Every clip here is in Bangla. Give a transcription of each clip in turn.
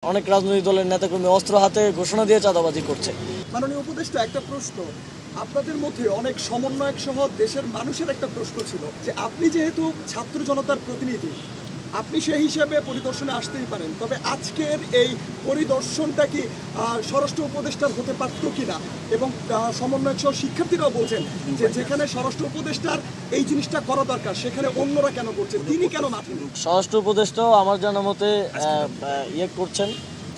অনেক রাজনৈতিক দলের নেতাকর্মী অস্ত্র হাতে ঘোষণা দিয়ে চাঁদাবাজি করছে। মাননীয় উপদেষ্টা, একটা প্রশ্ন আপনাদের মধ্যে অনেক সমন্বয়ক সহ দেশের মানুষের একটা প্রশ্ন ছিল যে আপনি যেহেতু ছাত্র জনতার প্রতিনিধি, আপনি সেই হিসাবে পরিদর্শনে আসতেই পারেন, তবে আজকের এই পরিদর্শনটা কি স্বরাষ্ট্র উপদেষ্টার হতে পারত কিনা, এবং সমন্বয়ক সহ শিক্ষার্থীরাও বলছেন যে যেখানে স্বরাষ্ট্র উপদেষ্টার এই জিনিসটা করা দরকার সেখানে অন্যরা কেন করছে, তিনি কেন মাঠে নেই? স্বরাষ্ট্র উপদেষ্টাও আমার জানা মতে করছেন,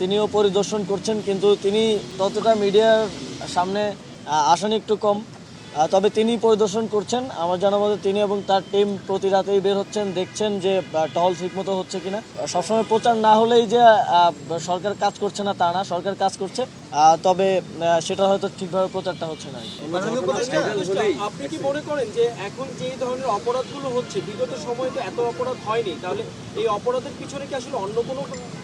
তিনিও পরিদর্শন করছেন, কিন্তু তিনি ততটা মিডিয়ার সামনে আসেন একটু কম। তবে তিনি পরিদর্শন করছেন আমার জানা মতে। তিনি এবং তার টিম প্রতি রাতেই বের হচ্ছেন, দেখছেন যে টহল ঠিকমতো হচ্ছে কিনা। সবসময় প্রচার না হলেই যে সরকার কাজ করছে না তা না, সরকার কাজ করছে, তবে সেটা হয়তো ঠিকভাবে প্রচারটা হচ্ছে না। আপনি কি মনে করেন যে এখন যে ধরনের অপরাধগুলো হচ্ছে, বিগত সময়ে তো এত অপরাধ হয়নি, তাহলে এই অপরাধের পিছনে কি আসলে অন্য কোনো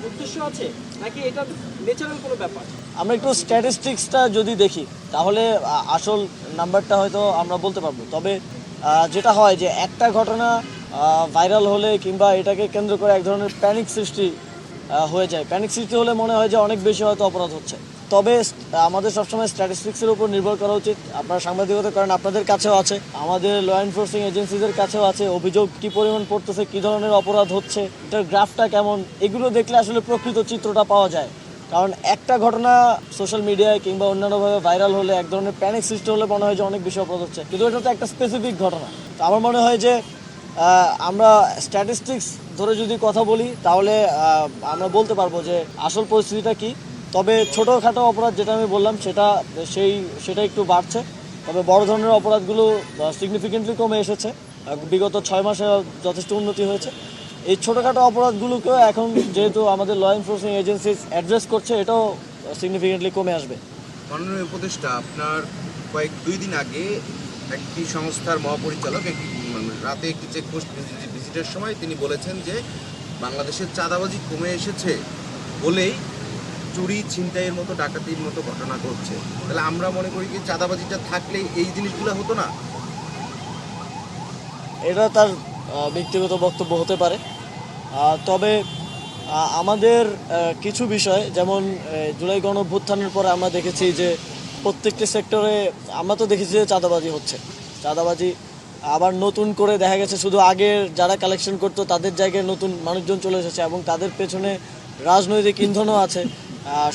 উদ্দেশ্য আছে, নাকি এটা ন্যাচারাল কোনো ব্যাপার? আমরা একটু স্ট্যাটিস্টিক্সটা যদি দেখি তাহলে আসল নাম্বারটা হয়তো আমরা বলতে পারবো। তবে যেটা হয় যে একটা ঘটনা ভাইরাল হলে কিংবা এটাকে কেন্দ্র করে এক ধরনের প্যানিক সৃষ্টি হয়ে যায়। প্যানিক সৃষ্টি হলে মনে হয় যে অনেক বেশি হয়তো অপরাধ হচ্ছে। তবে আমাদের সবসময় স্ট্যাটিস্টিক্সের উপর নির্ভর করা উচিত। আপনারা সাংবাদিকতা করেন, আপনাদের কাছেও আছে, আমাদের ল এনফোর্সিং এজেন্সিদের কাছেও আছে। অভিযোগ কী পরিমাণ পড়তেছে, কী ধরনের অপরাধ হচ্ছে, এটার গ্রাফটা কেমন, এগুলো দেখলে আসলে প্রকৃত চিত্রটা পাওয়া যায়। কারণ একটা ঘটনা সোশ্যাল মিডিয়ায় কিংবা অন্যান্যভাবে ভাইরাল হলে, এক ধরনের প্যানিক সৃষ্টি হলে মনে হয় যে অনেক বেশি অপরাধ হচ্ছে, কিন্তু এটা তো একটা স্পেসিফিক ঘটনা। তো আমার মনে হয় যে আমরা স্ট্যাটিস্টিক্স ধরে যদি কথা বলি তাহলে আমরা বলতে পারবো যে আসল পরিস্থিতিটা কী। তবে ছোটোখাটো অপরাধ যেটা আমি বললাম সেটা একটু বাড়ছে, তবে বড় ধরনের অপরাধগুলো সিগনিফিকেন্টলি কমে এসেছে। বিগত 6 মাসে যথেষ্ট উন্নতি হয়েছে। এই ছোটোখাটো অপরাধগুলোকেও এখন যেহেতু আমাদের ল এনফোর্সিং এজেন্সিস অ্যাড্রেস করছে, এটাও সিগনিফিকেন্টলি কমে আসবে। মাননীয় উপদেষ্টা, আপনার 2 দিন আগে একটি সংস্থার মহাপরিচালক রাতে একটি চেকপোস্ট ভিজিটের সময় তিনি বলেছেন যে বাংলাদেশের চাঁদাবাজি কমে এসেছে বলেই চুরি ছিনতাইয়ের মতো ডাকাতির মতো ঘটনা ঘটছে। তাহলে আমরা মনে করি যে চাঁদাবাজিটা থাকলে এই জিনিসগুলো হতো না। এটা তার ব্যক্তিগত বক্তব্য হতে পারে। তবে আমাদের কিছু বিষয়, যেমন জুলাই গণঅভ্যুত্থানের পরে আমরা দেখেছি যে প্রত্যেকটি সেক্টরে আমরা তো দেখেছি যে চাঁদাবাজি হচ্ছে। চাঁদাবাজি আবার নতুন করে দেখা গেছে শুধু আগের যারা কালেকশন করতো তাদের জায়গায় নতুন মানুষজন চলে এসেছে, এবং তাদের পেছনে রাজনৈতিক ইন্ধনও আছে।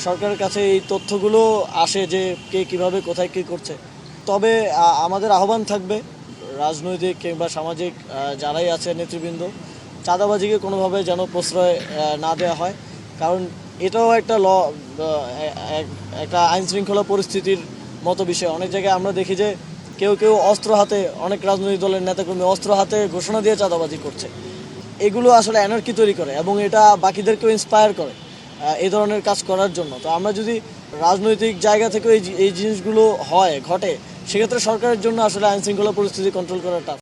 সরকারের কাছে এই তথ্যগুলো আসে যে কে কীভাবে কোথায় কী করছে। তবে আমাদের আহ্বান থাকবে রাজনৈতিক কিংবা সামাজিক যারাই আছে নেতৃবৃন্দ, চাঁদাবাজিকে কোনোভাবে যেন প্রশ্রয় না দেওয়া হয়। কারণ এটাও একটা একটা আইনশৃঙ্খলা পরিস্থিতির মতো বিষয়। অনেক জায়গায় আমরা দেখি যে কেউ অস্ত্র হাতে, অনেক রাজনৈতিক দলের নেতাকর্মী অস্ত্র হাতে ঘোষণা দিয়ে চাঁদাবাজি করছে। এগুলো আসলে অ্যানার্কি তৈরি করে এবং এটা বাকিদেরকেও ইন্সপায়ার করে এই ধরনের কাজ করার জন্য। তো আমরা যদি রাজনৈতিক জায়গা থেকে এই জিনিসগুলো ঘটে, সেক্ষেত্রে সরকারের জন্য আসলে আইনশৃঙ্খলা পরিস্থিতি কন্ট্রোল করাটা